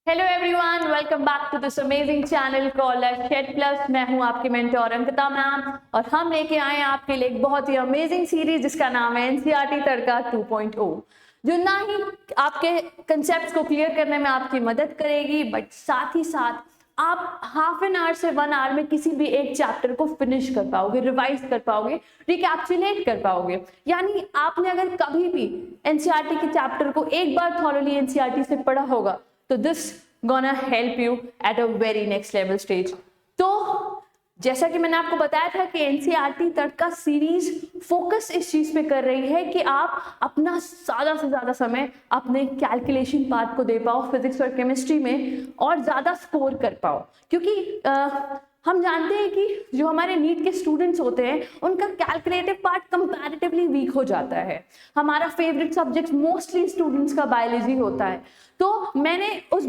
Hello everyone, welcome back to this amazing channel called Shade Plus. मैं हूं आपकी mentor Ankita ma'am और हम लेके आए हैं आपके लिए एक बहुत ही अमेजिंग सीरीज जिसका नाम है एनसीईआरटी तड़का 2.0, जो ना ही आपके कंसेप्ट्स को क्लियर करने में आपकी मदद करेगी बट साथ ही साथ आप हाफ एन आवर से 1 आवर में किसी भी एक चैप्टर को फिनिश कर पाओगे, रिवाइज कर पाओगे, रिकैप्सुलेट कर पाओगे। यानी आपने अगर कभी भी एनसीईआरटी के चैप्टर को एक बार थॉरोली एनसीईआरटी से पढ़ा होगा तो this gonna help you at a very next level stage। तो जैसा कि मैंने आपको बताया था कि एनसीईआरटी तड़का सीरीज फोकस इस चीज पे कर रही है कि आप अपना ज्यादा से ज्यादा समय अपने कैलकुलेशन पार्ट को दे पाओ फिजिक्स और केमिस्ट्री में और ज्यादा स्कोर कर पाओ, क्योंकि हम जानते हैं कि जो हमारे नीट के स्टूडेंट्स होते हैं उनका कैलकुलेटिव पार्ट कंपैरेटिवली वीक हो जाता है। हमारा फेवरेट सब्जेक्ट मोस्टली स्टूडेंट्स का बायोलॉजी होता है, तो मैंने उस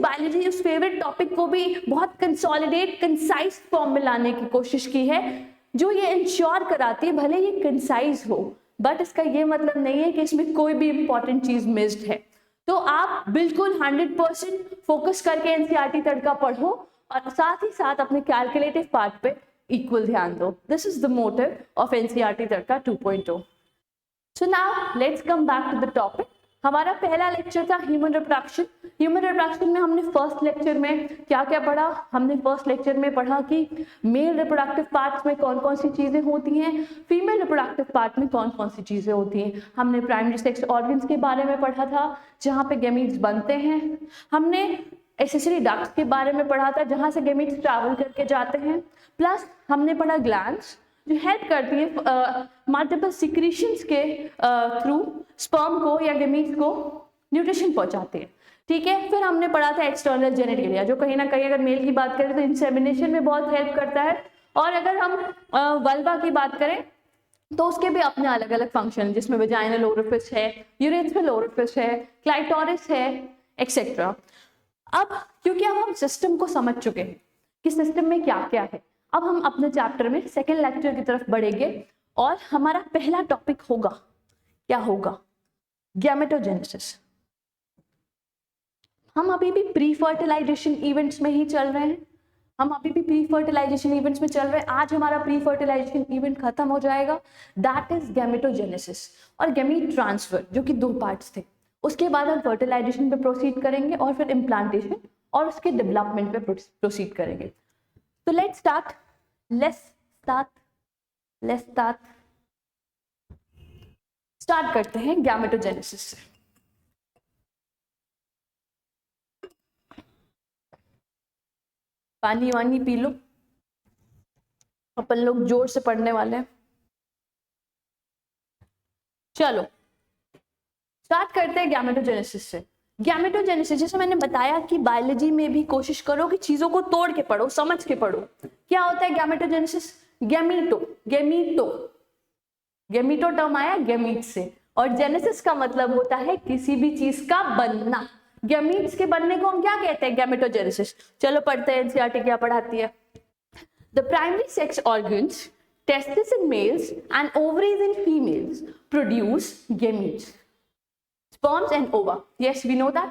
फेवरेट टॉपिक को भी बहुत कंसोलिडेट कंसाइज फॉर्म में लाने की कोशिश की है, जो ये इंश्योर कराती है भले ये कंसाइज हो बट इसका ये मतलब नहीं है कि इसमें कोई भी इंपॉर्टेंट चीज मिस्ड है। तो आप बिल्कुल 100% फोकस करके एनसीईआरटी तड़का पढ़ो और साथ ही साथ अपने कैलकुलेटिव पार्ट पे इक्वल ध्यान दो। This is the motive of NCERT तड़का 2.0। So now let's come back to the topic. हमारा पहला लेक्चर था ह्यूमन रिप्रोडक्शन। ह्यूमन रिप्रोडक्शन में हमने फर्स्ट लेक्चर में क्या क्या पढ़ा? हमने फर्स्ट लेक्चर में पढ़ा कि मेल रिप्रोडक्टिव पार्ट्स में कौन कौन सी चीजें होती हैं, फीमेल रिप्रोडक्टिव पार्ट में कौन कौन सी चीजें होती हैं। हमने प्राइमरी सेक्स ऑर्गन्स के बारे में पढ़ा था जहाँ पे गैमीट्स बनते हैं। हमने एसेसरी डक्ट्स के बारे में पढ़ा था जहाँ से गैमीट्स ट्रैवल करके जाते हैं। प्लस हमने पढ़ा ग्लैंड्स जो हेल्प करती है मल्टीपल सिक्रीशंस के थ्रू स्पर्म को या गैमीट्स को न्यूट्रिशन पहुंचाते हैं। ठीक है, फिर हमने पढ़ा था एक्सटर्नल जेनिटलिया जो कहीं ना कहीं अगर मेल की बात करें तो इंसेमिनेशन में बहुत हेल्प करता है, और अगर हम वल्वा की बात करें तो उसके भी अपने अलग अलग फंक्शन, जिसमें वेजाइनल ओरिफिस है, यूरेथ्रल ओरिफिस है, क्लाइटोरिस है, एक्सेट्रा। अब क्योंकि अब हम सिस्टम को समझ चुके हैं कि सिस्टम में क्या क्या है, अब हम अपने चैप्टर में सेकेंड लेक्चर की तरफ बढ़ेंगे और हमारा पहला टॉपिक होगा, क्या होगा? गैमेटोजेनेसिस। हम अभी भी प्री फर्टिलाइजेशन इवेंट्स में ही चल रहे हैं, आज हमारा प्री फर्टिलाइजेशन इवेंट खत्म हो जाएगा, दैट इज गैमेटोजेनेसिस और गैमीट ट्रांसफर, जो कि 2 पार्ट्स थे। उसके बाद हम फर्टिलाइजेशन पे प्रोसीड करेंगे और फिर इम्प्लांटेशन और उसके डेवलपमेंट पे प्रोसीड करेंगे। तो लेट्स स्टार्ट करते हैं गैमेटोजेनेसिस से। पानी वानी पी लो, अपन लोग जोर से पढ़ने वाले हैं। चलो स्टार्ट करते हैं गैमेटोजेनेसिस से। गैमेटोजेनेसिस, जैसे मैंने बताया कि बायोलॉजी में भी कोशिश करो कि चीजों को तोड़ के पढ़ो, समझ के पढ़ो। क्या होता है गैमेटोजेनेसिस? गैमीटो टर्म आया गैमीट से, और जेनेसिस का मतलब होता है किसी भी चीज का बनना। गैमीट्स के बनने को हम क्या कहते हैं? गैमेटोजेनेसिस। चलो पढ़ते हैं एनसीईआरटी क्या पढ़ाती है। The primary sex organs, testis in males and ovaries in females produce gametes, sperms and ova. Yes, we know that.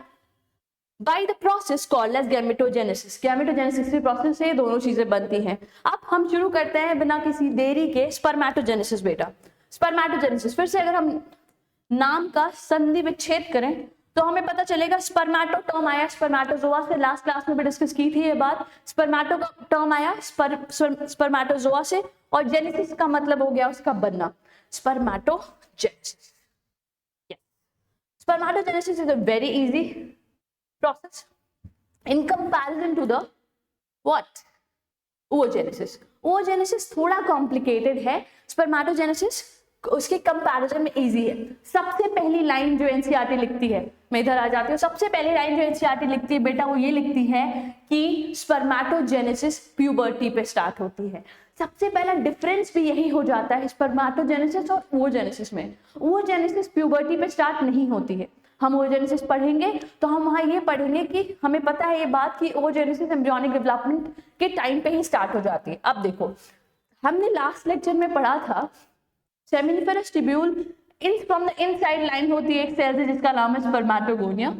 By the process called as gametogenesis. Gametogenesis के प्रोसेस से दोनों चीजें बनती हैं। अब हम शुरू करते हैं बिना किसी देरी के स्पर्मेटोजेनेसिस। बेटा स्पर्मेटोजेनेसिस, फिर से अगर हम नाम का संधि विच्छेद करें तो हमें पता चलेगा स्पर्मेटो टर्म आया स्पर्मेटोजोआ से, लास्ट क्लास में भी डिस्कस की थी ये बात। स्पर्मेटो का टर्म आया स्पर्मेटोजोआ से और जेनेसिस का मतलब हो गया उसका बनना, spermatogenesis. Spermatogenesis is a very easy process in comparison to the what? Oogenesis. Oogenesis थोड़ा complicated है, Spermatogenesis उसके कंपैरिजन में इजी है। सबसे पहली लाइन जो एनसीईआरटी लिखती है, मैं इधर आ जाती हूँ, सबसे पहली लाइन जो एनसीईआरटी लिखती है बेटा वो ये लिखती है कि स्पर्मेटोजेनेसिस प्यूबर्टी पे स्टार्ट होती है। सबसे पहला डिफरेंस भी यही हो जाता है स्पर्मेटोजेनेसिस और oogenesis में। oogenesis प्यूबर्टी पे स्टार्ट नहीं होती है। हम oogenesis पढ़ेंगे तो हम वहाँ ये पढ़ेंगे कि हमें पता है ये बात कि oogenesis एम्ब्रियोनिक डेवलपमेंट के टाइम पे ही स्टार्ट हो जाती है। अब देखो, हमने लास्ट लेक्चर में पढ़ा था seminiferous tubule in from the inside line होती है एक सेल से जिसका नाम है स्पर्मेटोगोनिया।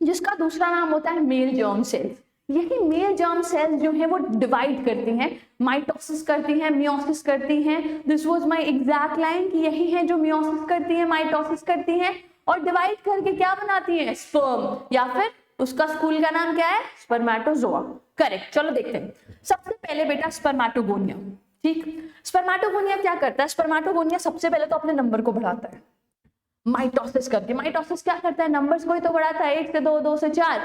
जिसका दूसरा नाम होता है मेल जर्म सेल्स। यही मेल जर्म सेल्स जो है वो डिवाइड करती हैं, माइटोसिस करती हैं, मियोसिस करती हैं। This was my exact line कि यही है जो मियोसिस करती है, माइटोसिस करती हैं और डिवाइड करके क्या बनाती हैं, स्पर्म, या फिर उसका स्कूल का नाम क्या है, स्पर्मेटोजोआ। करेक्ट। चलो देखते हैं। सबसे पहले बेटा स्पर्मेटोगोनिया। ठीक, स्पर्मेटोगोनिया क्या करता है? स्पर्मेटोगोनिया सबसे पहले तो अपने नंबर को बढ़ाता है माइटोसिस करके। माइटोसिस क्या करता है? नंबर्स को ही तो बढ़ाता है, 1 से 2, 2 से 4।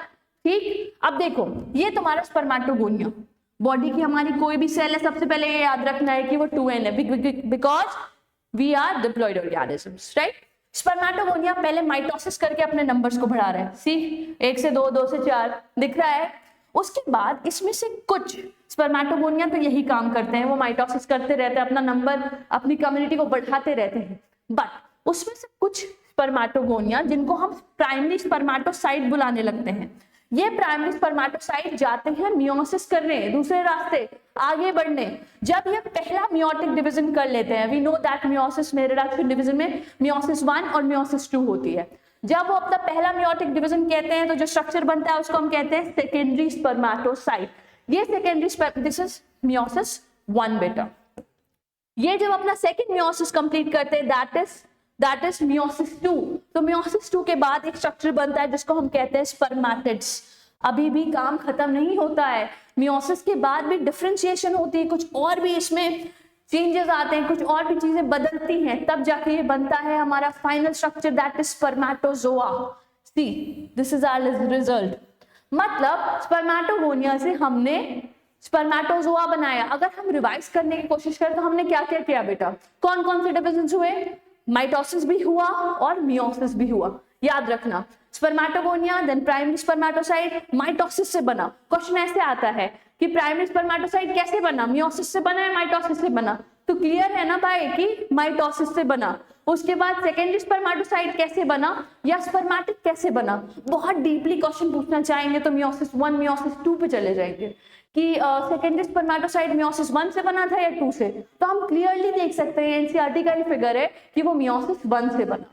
ठीक, अब देखो ये तुम्हारा स्पर्मेटोगोनिया, बॉडी की हमारी कोई भी सेल है, सबसे पहले ये याद रखना है कि वो 2n है, because we are diploid organisms, right. Spermatogonia पहले माइटोसिस करके अपने नंबर्स को बढ़ा रहा है। सी 1 से 2, 2 से 4 दिख रहा है। उसके बाद इसमें से कुछ स्पर्मेटोगोनिया तो यही काम करते हैं, वो माइटोसिस करते रहते हैं, अपना नंबर, अपनी कम्युनिटी को बढ़ाते रहते हैं। बट उसमें से कुछ स्पर्मेटोगोनिया जिनको हम प्राइमरी स्पर्मेटोसाइट बुलाने लगते हैं, ये प्राइमरी स्पर्मेटोसाइट जाते हैं मियोसिस करने, दूसरे रास्ते आगे बढ़ने। जब ये पहला मियोटिक डिवीजन कर लेते हैं, वी नो दैट मियोसिस में, रिडक्शन डिवीजन में मियोसिस 1 और मियोसिस 2 होती है। जब वो अपना पहला मियोटिक डिवीजन कहते हैं तो जो स्ट्रक्चर बनता है उसको हम कहते हैं सेकेंडरी स्पर्मेटोसाइट। ये सेकेंडरी, दिस इज मियोसिस 1 बेटा। ये जब अपना सेकेंड मियोसिस कंप्लीट करते हैं, दैट इज मियोसिस 2। तो मियोसिस 2 के बाद एक स्ट्रक्चर बनता है जिसको हम कहते हैं स्पर्मेटिड्स। अभी भी काम खत्म नहीं होता है, मियोसिस के बाद भी डिफरेंशिएशन होती है, कुछ और भी इसमें चेंजेस आते हैं, कुछ और भी चीजें बदलती हैं, तब जाके ये बनता है हमारा final structure, that is spermatozoa. See this is our result. मतलब स्पर्मेटोगोनिया से हमने स्पर्मेटोजोआ बनाया। अगर हम रिवाइज करने की कोशिश करें तो हमने क्या क्या किया बेटा? कौन कौन से डिविजन हुए? माइटोसिस भी हुआ और मियोसिस भी हुआ, याद रखना। Spermatogonia, then primary spermatocyte, mitosis से बना। क्वेश्चन ऐसे आता है कि प्राइमरी स्पर्मेटोसाइट कैसे बना? मियोसिस से बना या माइटोसिस से बना? तो क्लियर है ना भाई कि माइटोसिस से बना। उसके बाद सेकेंडरी स्पर्मेटोसाइट कैसे बना या स्पर्मेटिड कैसे बना? बहुत डीपली क्वेश्चन पूछना चाहेंगे तो मियोसिस 1, मियोसिस 2 पे चले जाएंगे कि सेकेंडरी स्पर्मेटोसाइट मियोसिस 1 से बना था या 2 से। तो हम क्लियरली देख सकते हैं, एनसीईआरटी का ही फिगर है कि वो मियोसिस 1 से बना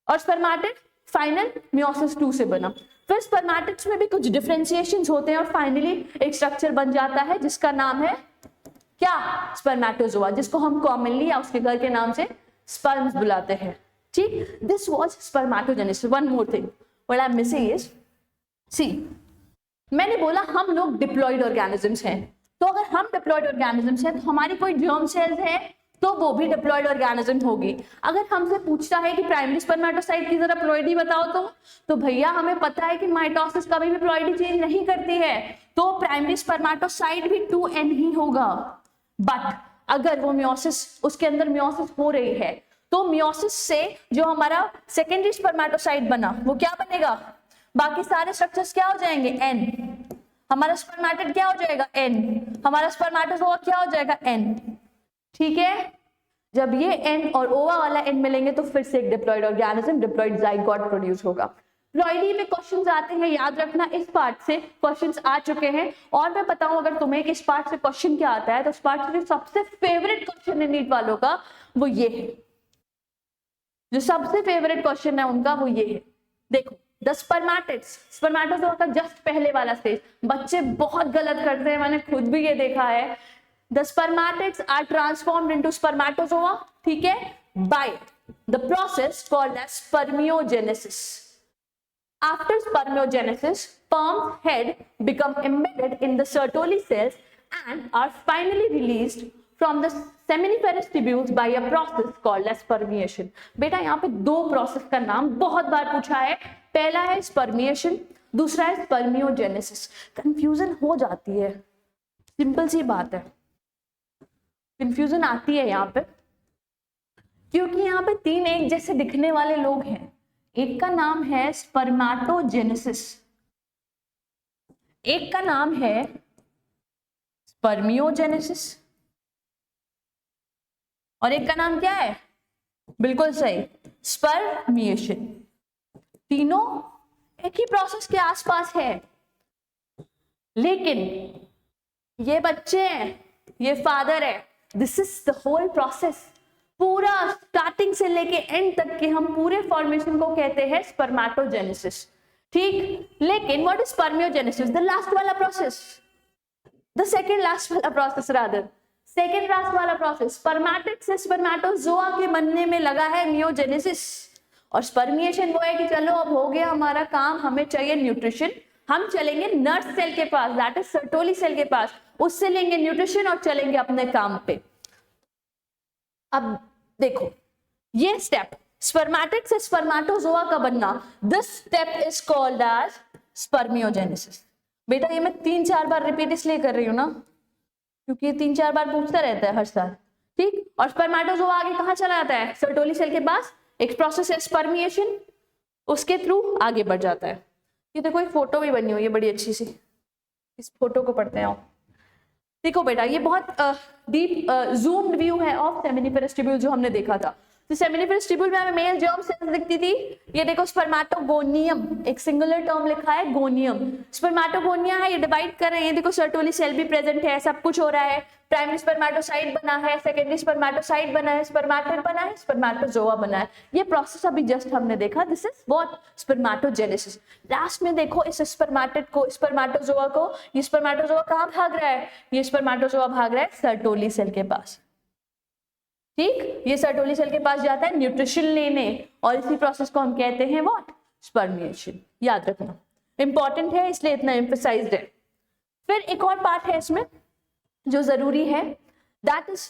और स्पर्मेटिड फाइनल मियोसिस 2 से बना। फिर स्पर्मेटिड्स में भी कुछ डिफरेंशिएशंस होते हैं और फाइनली एक स्ट्रक्चर बन जाता है जिसका नाम है क्या? स्पर्मेटोजोआ, जिसको हम कॉमनली या उसके घर के नाम से स्पर्म्स बुलाते हैं। ठीक, this was spermatogenesis. One more thing what I am missing is, see मैंने बोला हम लोग डिप्लॉयड ऑर्गेनिजम्स हैं। तो अगर हम डिप्लॉयड ऑर्गेनिजम्स हैं तो हमारी कोई जर्म सेल्स है तो वो भी डिप्लॉयड ऑर्गेनिज्म होगी। अगर हमसे पूछता है कि प्राइमरी स्पर्मेटोसाइट की जरा प्लॉइडी बताओ तो भैया हमें पता है कि माइटोसिस कभी भी प्लॉइडी चेंज नहीं करती है, तो प्राइमरी स्पर्मेटोसाइट भी 2n ही होगा। बट अगर वो मियोसिस, उसके अंदर मियोसिस हो रही है तो मियोसिस से जो हमारा सेकेंडरी स्पर्मेटोसाइट बना वो क्या बनेगा? बाकी सारे स्ट्रक्चर्स क्या हो जाएंगे? n। हमारा स्पर्मेटिड क्या हो जाएगा? n। हमारा स्पर्मेटोजोआ क्या हो जाएगा? n। ठीक है, जब ये n और ओवा वाला n मिलेंगे तो फिर से एक diploid organism, diploid zygote produce होगा। प्लॉइडी में क्वेश्चंस आते हैं, याद रखना इस पार्ट से क्वेश्चंस आ चुके हैं। और मैं बताऊं अगर तुम्हें कि इस पार्ट से क्वेश्चन क्या आता है तो इस पार्ट से सबसे फेवरेट क्वेश्चन है नीट वालों का वो ये है, जो सबसे फेवरेट क्वेश्चन है उनका वो ये है। देखो द स्पर्मेटिड्स, स्पर्मेटोजोआ का जस्ट पहले वाला स्टेज, बच्चे बहुत गलत करते हैं, मैंने खुद भी ये देखा है। The spermatids are transformed into spermatozoa, ठीक है, by the process called as spermiogenesis. After spermiogenesis, sperm's head become embedded in the Sertoli cells and are finally released from the seminiferous tubules by a process called as spermiation. बेटा यहाँ पे दो process का नाम बहुत बार पूछा है, पहला है स्पर्मिएशन, दूसरा है स्पर्मियोजेनेसिस। कंफ्यूजन हो जाती है, सिंपल सी बात है, कंफ्यूजन आती है यहाँ पे क्योंकि यहाँ पे तीन एक जैसे दिखने वाले लोग हैं। एक का नाम है स्पर्मेटोजेनेसिस, एक का नाम है स्पर्मियोजेनेसिस और एक का नाम क्या है? बिल्कुल सही, स्पर्मिएशन। तीनों एक ही प्रोसेस के आसपास है, लेकिन ये बच्चे हैं, ये फादर है। This is the whole process, पूरा स्टार्टिंग से लेके एंड तक के हम पूरे फॉर्मेशन को कहते हैं स्पर्मेटोजेनेसिस। ठीक, लेकिन what is spermiogenesis, the last वाला प्रोसेस, द सेकंड लास्ट वाला प्रोसेस, रादर सेकंड लास्ट वाला प्रोसेस, स्पर्मेटिड से स्पर्मेटोजोआ के बनने में लगा है मियोजेनेसिस, और स्पर्मिएशन वो है कि चलो अब हो गया हमारा काम, हमें चाहिए न्यूट्रिशन, हम चलेंगे नर्स सेल के पास, दैट इज सर्टोली सेल के पास, उससे लेंगे न्यूट्रिशन और चलेंगे अपने काम पे। अब देखो ये स्टेप स्पर्मेटिड से स्पर्मेटोजोआ का बनना, this step is called as spermiogenesis. बेटा ये मैं 3-4 बार रिपीट इसलिए कर रही हूँ ना क्योंकि 3-4 बार पूछता रहता है हर साल, ठीक। और स्पर्मेटोजोआ आगे कहाँ चला जाता है, सर्टोली सेल के पास, एक प्रोसेस है स्पर्मिएशन, उसके थ्रू आगे बढ़ जाता है। ये देखो एक फोटो भी बनी हुई है बड़ी अच्छी सी, इस फोटो को पढ़ते हैं आप। देखो बेटा ये बहुत डीप जूम्ड व्यू है ऑफ सेमिनिफेरस ट्यूब्यूल जो हमने देखा था। तो सेमिनिफेरस ट्यूब्यूल में हमें मेल जर्म सेल्स दिखती थी, ये देखो स्पर्मेटोगोनियम, एक सिंगुलर टर्म लिखा है गोनियम, स्पर्मेटोगोनिया है, ये डिवाइड कर रहे हैं, ये देखो सर्टोली सेल भी प्रेजेंट है, सब कुछ हो रहा है, प्राइमरी स्पर्मेटोसाइट बना है, सेकेंडरी स्पर्मेटोसाइट बना है, स्पर्मेटिड बना है, स्पर्मेटोजोआ बना है, ये प्रोसेस अभी जस्ट हमने देखा, this is what spermatogenesis. Last में देखो इस स्पर्मेटिड को, स्पर्मेटोजोआ को, ये स्पर्मेटोजोआ कहाँ भाग रहा है, ये स्पर्मेटोजोआ भाग रहा है सर्टोली सेल के पास, ठीक, ये सर्टोली सेल के पास जाता है न्यूट्रिशन लेने, और इसी प्रोसेस को हम कहते हैं व्हाट, स्पर्मिएशन। याद रखना इंपॉर्टेंट है इसलिए इतना एम्फसाइज्ड है। फिर एक और पार्ट है इसमें जो जरूरी है, that is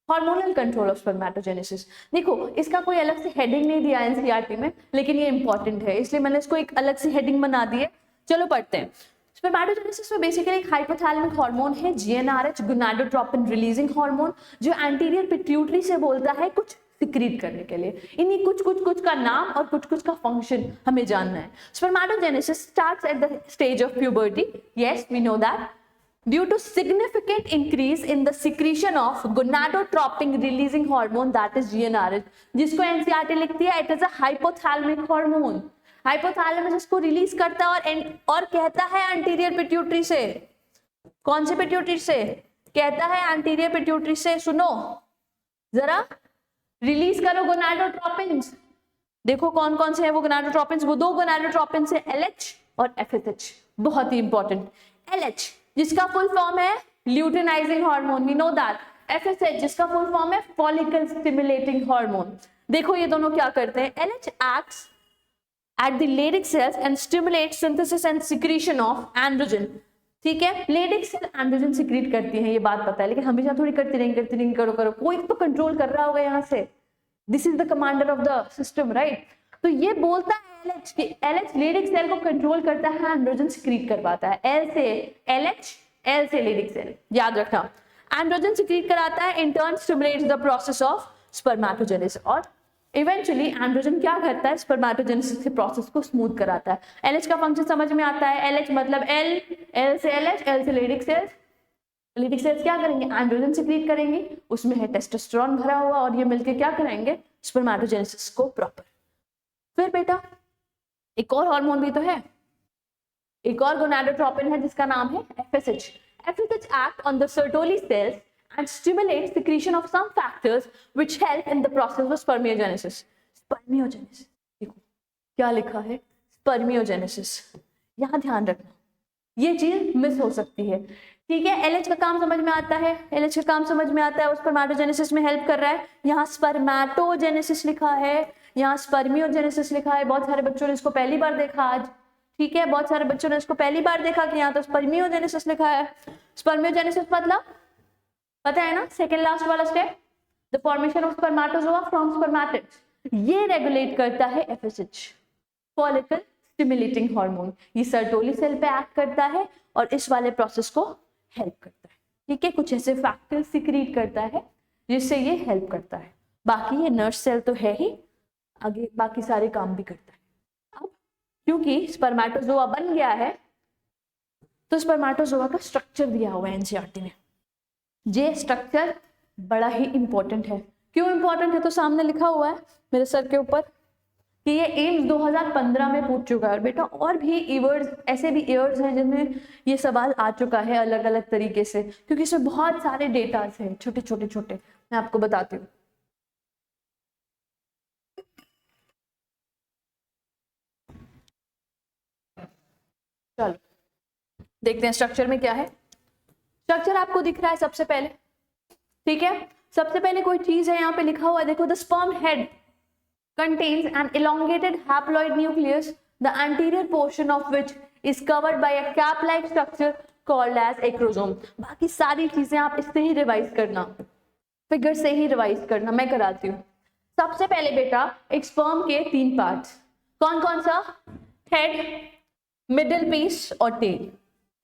hormonal control of spermatogenesis. देखो इसका कोई अलग से हेडिंग नहीं दिया एनसीईआरटी में, लेकिन ये इंपॉर्टेंट है इसलिए मैंने इसको एक अलग से हेडिंग बना दी है। चलो पढ़ते हैं। स्पर्मेटोजेनेसिस में बेसिकली एक हाइपोथैलेमिक हार्मोन है जीएनआरएच, गोनाडोट्रोपिन रिलीजिंग हार्मोन, जो एंटीरियर पिट्यूटरी से बोलता है कुछ सिक्रीट करने के लिए। इन्हीं कुछ का नाम और कुछ का फंक्शन हमें जानना है। Spermatogenesis starts at the stage of puberty, yes we know that, due to significant increase in the secretion of gonadotropin releasing hormone, that is GnRH, जिसको एनसीईआरटी लिखती है it is a hypothalamic hormone. Hypothalamus इसको release करता है और कहता है anterior pituitary से, कौन से पिट्यूटरी से कहता है, एंटीरियर पिट्यूटरी से, सुनो जरा, रिलीज करो गोनाडोट्रोपिन्स। देखो कौन कौन से है वो गोनाडोट्रोपिन्स, वो दो गोनाडोट्रोपिन्स है, LH और FSH, बहुत ही इंपॉर्टेंट। LH जिसका फुल फॉर्म है luteinizing hormone, we know that. FSH जिसका फुल फॉर्म है फॉलिकल स्टिमुलेटिंग हार्मोन। देखो ये दोनों क्या करते हैं, LH acts at the Leydig cells and stimulates synthesis and secretion of androgen, ठीक है। Leydig cell androgen secrete करती है, ये बात पता है, लेकिन हमेशा थोड़ी करती रहेंगी, करो, कोई तो कंट्रोल कर रहा होगा यहाँ से, this is the commander of the system, right. तो ये बोलता है LH कि LH Leydig सेल को कंट्रोल करता है, एंड्रोजन सिक्रीट करवाता है, L से LH, L से Leydig सेल, याद रखना। एंड्रोजन सिक्रीट कराता है, in turn stimulates the process of spermatogenesis, और इवेंचुअली एंड्रोजन क्या करता है, स्पर्मेटोजेनेसिस के प्रोसेस को स्मूथ कराता है। LH का फंक्शन समझ में आता है, LH मतलब L से LH, L से Leydig सेल्स। Leydig सेल्स क्या करेंगे, एंड्रोजन सिक्रीट करेंगे, उसमें है टेस्टोस्टेरोन भरा हुआ, और ये मिलके क्या कराएंगे, स्पर्मेटोजेनेसिस को प्रॉपर। फिर बेटा एक और हार्मोन भी तो है, एक और गोनाडोट्रोपिन है जिसका नाम है FSH। FSH act on the Sertoli cells and stimulate secretion of some factors which help in the process of spermiogenesis. Spermiogenesis, देखो क्या लिखा है, spermiogenesis, यहाँ ध्यान रखना, ये चीज मिस हो सकती है, ठीक है। LH का काम समझ में आता है, LH का काम समझ में आता है, उस स्पर्मेटोजेनेसिस में हेल्प कर रहा है। यहाँ स्पर्मेटोजेनेसिस लिखा है, यहाँ स्पर्मियोजेनेसिस लिखा है, बहुत सारे बच्चों ने इसको पहली बार देखा आज, ठीक है, बहुत सारे बच्चों ने इसको पहली बार देखा कि यहाँ तो स्पर्मियोजेनेसिस लिखा है। स्पर्मियोजेनेसिस मतलब पता है ना, सेकेंड लास्ट वाला step, the formation of spermatozoa from spermatids, ये रेगुलेट करता है FSH, फॉलिकल स्टिमुलेटिंग हार्मोन। ये सर्टोली सेल पे एक्ट करता है और इस वाले प्रोसेस को हेल्प करता है, ठीक है। कुछ ऐसे फैक्टर सिक्रीट करता है जिससे ये हेल्प करता है। बाकी ये नर्स सेल तो है ही, आगे बाकी सारे काम भी करता है। अब क्योंकि स्पर्मेटोजोआ बन गया है तो स्पर्मेटोजोआ का स्ट्रक्चर दिया हुआ है एनसीईआरटी में। ये स्ट्रक्चर बड़ा ही इंपॉर्टेंट है। क्यों इंपॉर्टेंट है, तो सामने लिखा हुआ है मेरे सर के ऊपर कि ये एम्स 2015 में पूछ चुका है। और बेटा और भी ईयर्स, ऐसे भी ईयर्स हैं जिनमें ये सवाल आ चुका है अलग अलग तरीके से, क्योंकि इसमें बहुत सारे डेटास हैं छोटे छोटे, मैं आपको बताती हूँ। चलो देखते हैं स्ट्रक्चर में क्या है। स्ट्रक्चर आपको दिख रहा है सबसे पहले, ठीक है। सबसे पहले कोई चीज है यहाँ पे लिखा हुआ है, देखो, the sperm head contains an elongated haploid nucleus, the anterior portion of which is covered by a cap-like structure called as acrosome. बाकी सारी चीजें आप इससे ही रिवाइज करना, फिगर से ही रिवाइज करना, मैं कराती हूँ। सबसे पहले बेटा एक स्पर्म के 3 पार्ट्स, कौन कौन सा? हेड, मिडिल पीस और टेल,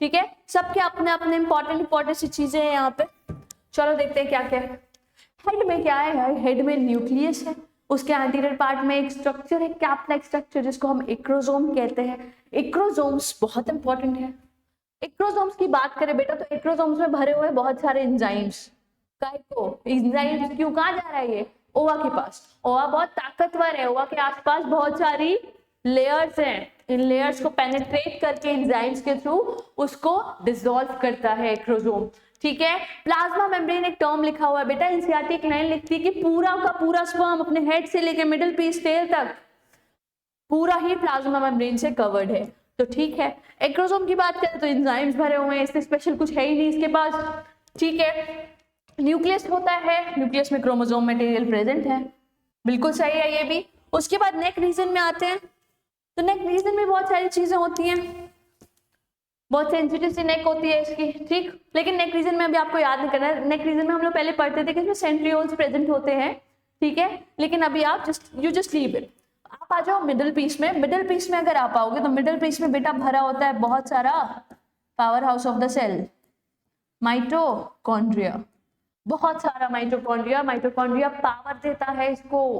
ठीक है। सबके अपने अपने इंपॉर्टेंट सी चीजें हैं यहाँ पे। चलो देखते हैं क्या क्या है। हेड में क्या है? हेड में न्यूक्लियस है, उसके एंटीरियर पार्ट में एक स्ट्रक्चर है, कैप लाइक स्ट्रक्चर, जिसको हम एक्रोसोम कहते हैं। एक्रोसोम्स बहुत इंपॉर्टेंट है। एक्रोसोम्स की बात करें बेटा तो एक्रोसोम्स में भरे हुए बहुत सारे एंजाइम्स। एंजाइम्स क्यों, कहाँ जा रहा है ये? ओवा के पास। ओवा बहुत ताकतवर है, ओवा के आसपास बहुत सारी लेयर्स हैं, इन लेयर्स को पेनिट्रेट करके एंजाइम्स के थ्रू उसको डिसॉल्व करता है एक्रोसोम, ठीक है। प्लाज्मा मेम्ब्रेन एक टर्म लिखा हुआ है बेटा, एनसीईआरटी एक लाइन लिखती है कि पूरा का पूरा स्पर्म अपने हेड से लेके मिडिल पीस टेल तक पूरा ही प्लाज्मा मेम्ब्रेन से कवर्ड है, तो ठीक है। एक्रोसोम की बात करें तो एंजाइम्स भरे हुए हैं, इससे स्पेशल कुछ है ही नहीं इसके पास, ठीक है। न्यूक्लियस होता है, न्यूक्लियस में क्रोमोसोम मटेरियल प्रेजेंट है, बिल्कुल सही है ये भी। उसके बाद नेक रीजन में आते हैं, तो नेक रीजन में बहुत सारी चीजें होती हैं, बहुत सेंसिटिव सी नेक होती है इसकी, ठीक। लेकिन नेक रीजन में अभी आपको याद नहीं करना है, नेक रीजन में हम लोग पहले पढ़ते थे कि इसमें सेंट्रियोल्स प्रेजेंट होते हैं, ठीक है। लेकिन अभी आप जस्ट लीव इट। आप आ जाओ मिडिल पीस में। मिडिल पीस में अगर आप आओगे तो मिडिल पीस में बेटा भरा होता है बहुत सारा power house of the cell, mitochondria, बहुत सारा माइटोकॉन्ड्रिया। माइटोकॉन्ड्रिया पावर देता है इसको,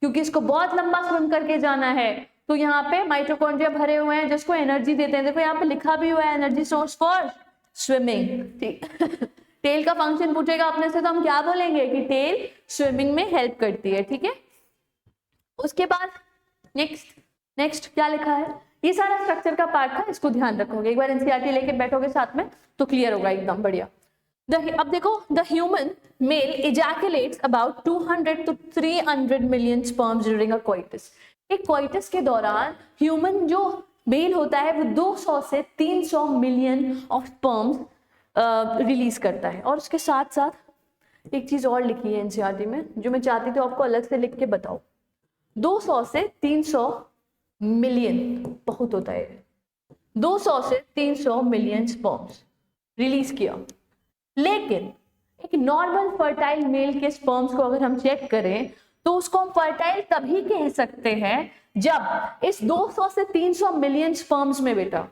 क्योंकि इसको बहुत लंबा स्विम करके जाना है, तो यहाँ पे माइटोकॉन्ड्रिया भरे हुए हैं जिसको एनर्जी देते हैं। देखो यहाँ पे लिखा भी हुआ है एनर्जी सोर्स फॉर स्विमिंग, ठीक। टेल का फंक्शन पूछेगा अपने से तो हम क्या बोलेंगे कि टेल स्विमिंग में हेल्प करती है, ठीक है। उसके बाद नेक्स्ट क्या लिखा है? ये सारा स्ट्रक्चर का पार्ट था, इसको ध्यान रखोगे, एक बार एनसीईआरटी लेके बैठोगे साथ में तो क्लियर होगा एकदम बढ़िया। अब देखो, the human male ejaculates about 200 to 300 million sperms during a coitus. एक कोइटस के दौरान ह्यूमन जो मेल होता है वो 200 से 300 मिलियन ऑफ स्पर्म्स रिलीज करता है। और उसके साथ साथ एक चीज और लिखी है एनसीईआरटी में जो मैं चाहती थी आपको अलग से लिख के बताओ। 200 से 300 मिलियन बहुत होता है, 200 से 300 मिलियन स्पर्म्स रिलीज किया। लेकिन एक नॉर्मल फर्टाइल मेल के स्पर्म्स को अगर हम चेक करें तो उसको हम फर्टाइल तभी कह सकते हैं जब इस 200 से 300 मिलियन स्पर्म्स में बेटा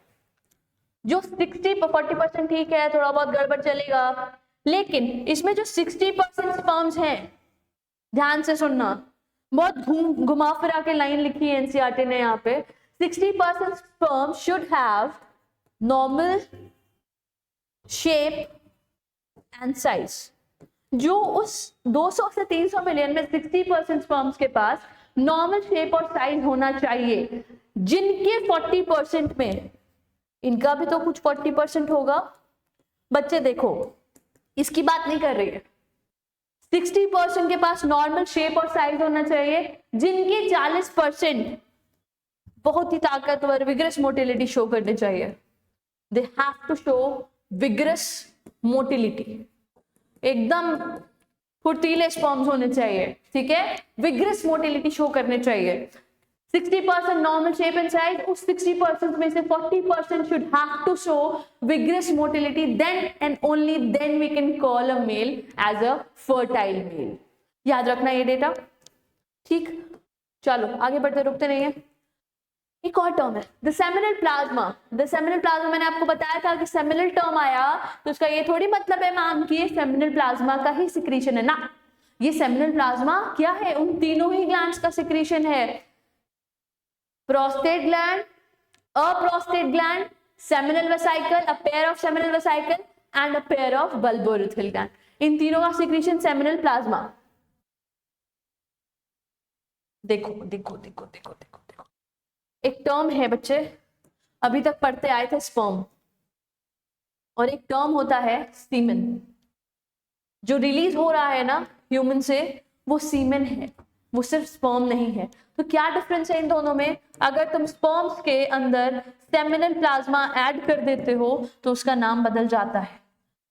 जो 40% ठीक है, थोड़ा बहुत गड़बड़ चलेगा, लेकिन इसमें जो 60% स्पर्म्स हैं, ध्यान से सुनना, बहुत घुमा फिरा के लाइन लिखी है एनसीईआरटी ने यहाँ पे, 60% sperm should have normal shape and size. जो उस 200 से 300 मिलियन में 60% स्पर्म्स के पास नॉर्मल शेप और साइज होना चाहिए, जिनके 40% में इनका भी तो कुछ 40% होगा। बच्चे देखो, इसकी बात नहीं कर रही है, 60% के पास नॉर्मल शेप और साइज होना चाहिए, जिनके 40% बहुत ही ताकतवर विग्रस मोटिलिटी शो करने चाहिए। They have to show vigorous motility, एकदम फुर्तीले स्पर्म्स होने चाहिए, ठीक है, विग्रस मोटिलिटी शो करने चाहिए। 60% नॉर्मल शेप एंड साइज, उस 60% में से 40% should have to show vigorous motility, then and only then we can call a male as a fertile male. याद रखना ये डेटा, ठीक। चलो आगे बढ़ते, रुकते नहीं है। एक और टर्म है the seminal plasma. The seminal plasma मैंने आपको बताया था कि सेमिनल टर्म आया तो उसका ये थोड़ी मतलब है मैम कि ये सेमिनल प्लाज्मा का ही सिक्रीशन है ना, ये सेमिनल प्लाज्मा क्या है? उन तीनों ही ग्लैंड्स का सिक्रीशन है, prostate gland, a prostate gland, seminal vesicle, a pair of seminal vesicle and a pair of bulbourethral gland, इन तीनों का सिक्रीशन सेमिनल प्लाज्मा। देखो देखो देखो देखो देखो देखो, एक टर्म है बच्चे, अभी तक पढ़ते आए थे स्पर्म, और एक टर्म होता है सीमेन। जो रिलीज हो रहा है ना ह्यूमन से वो सीमेन है, वो सिर्फ स्पर्म नहीं है। तो क्या डिफरेंस है इन दोनों में? अगर तुम स्पर्म्स के अंदर सेमिनल प्लाज्मा ऐड कर देते हो तो उसका नाम बदल जाता है,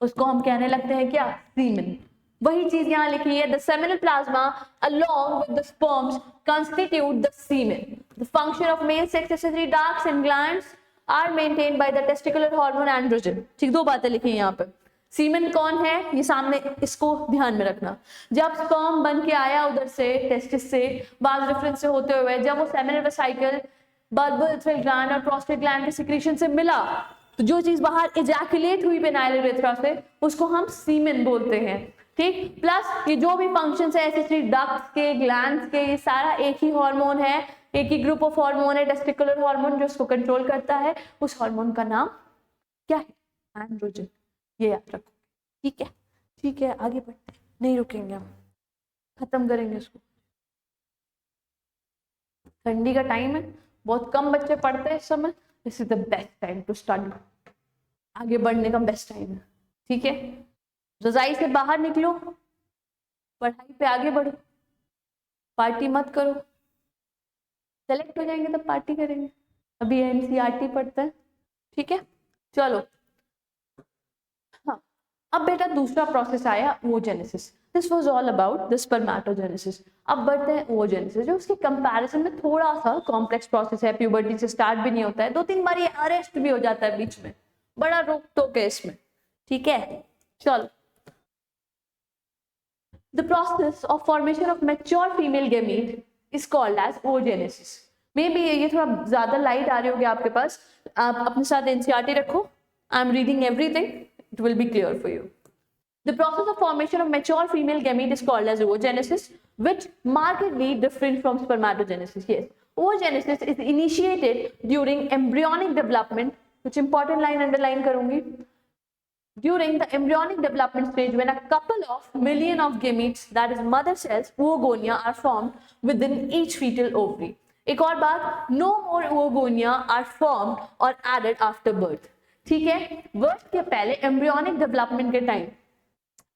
उसको हम कहने लगते हैं क्या? सीमेन। वही चीज यहाँ लिखी है, the seminal plasma along with the sperms constitute the semen. The function of male sex accessory ducts and glands are maintained by the testicular hormone androgen. ठीक, दो बातें लिखी हैं यहाँ पे। सीमेन कौन है ये सामने, इसको ध्यान में रखना। जब स्पर्म बन के आया उधर से टेस्टिस से बाज रेफरेंस से होते हुए, जब वो सेमिनल वेसिकल बल्बल ग्लैंड और प्रोस्टेट ग्लैंड के सिक्रीशन से मिला, तो जो चीज बाहर इजैकुलेट हुई पेनाइल यूरेथ्रा से उसको हम सीमेन बोलते हैं। ठीक, प्लस ये जो भी फंक्शंस है एसेसरी डक्ट्स के, ग्लैंड्स के, ये सारा एक ही हार्मोन है, एक ही ग्रुप ऑफ हार्मोन है, टेस्टिकुलर हार्मोन, जो उसको कंट्रोल करता है। उस हार्मोन का नाम क्या है? एंड्रोजन। ये याद रखो। ठीक है, ठीक है, आगे बढ़ते हैं, नहीं रुकेंगे, हम खत्म करेंगे इसको। ठंडी का टाइम है, बहुत कम बच्चे पढ़ते हैं इस समय, this is the best time to study, आगे बढ़ने का बेस्ट टाइम है। ठीक है, रजाई से बाहर निकलो, पढ़ाई पे आगे बढ़ो, पार्टी मत करो। सेलेक्ट हो जाएंगे तब पार्टी करेंगे, अभी एनसीईआरटी पढ़ते हैं। ठीक है, चलो। हाँ, अब बेटा दूसरा प्रोसेस आया oogenesis। This was all about the spermatogenesis. अब बढ़ते हैं oogenesis, जो उसके कंपैरिजन में थोड़ा सा कॉम्प्लेक्स प्रोसेस है, प्यूबर्टी से स्टार्ट भी नहीं होता है, 2-3 बार ये अरेस्ट भी हो जाता है बीच में, बड़ा रोक टोक है इसमें। ठीक है, चलो। The process of formation of mature female gamete is called as oogenesis. Maybe ये थोड़ा ज्यादा लाइट आ रही होगी आपके पास, आप अपने साथ एनसीईआरटी रखो। I am reading everything, it will be clear for you. The process of formation of mature female gamete is called as oogenesis, which markedly different from spermatogenesis. Yes, oogenesis is initiated during embryonic development. कुछ important line underline करूंगी। During the embryonic development stage, when a couple of million of gametes, that is mother cells, oogonia, are formed within each fetal ovary. एक और बात, no more oogonia are formed or added after birth. ठीक है, birth के पहले embryonic development के time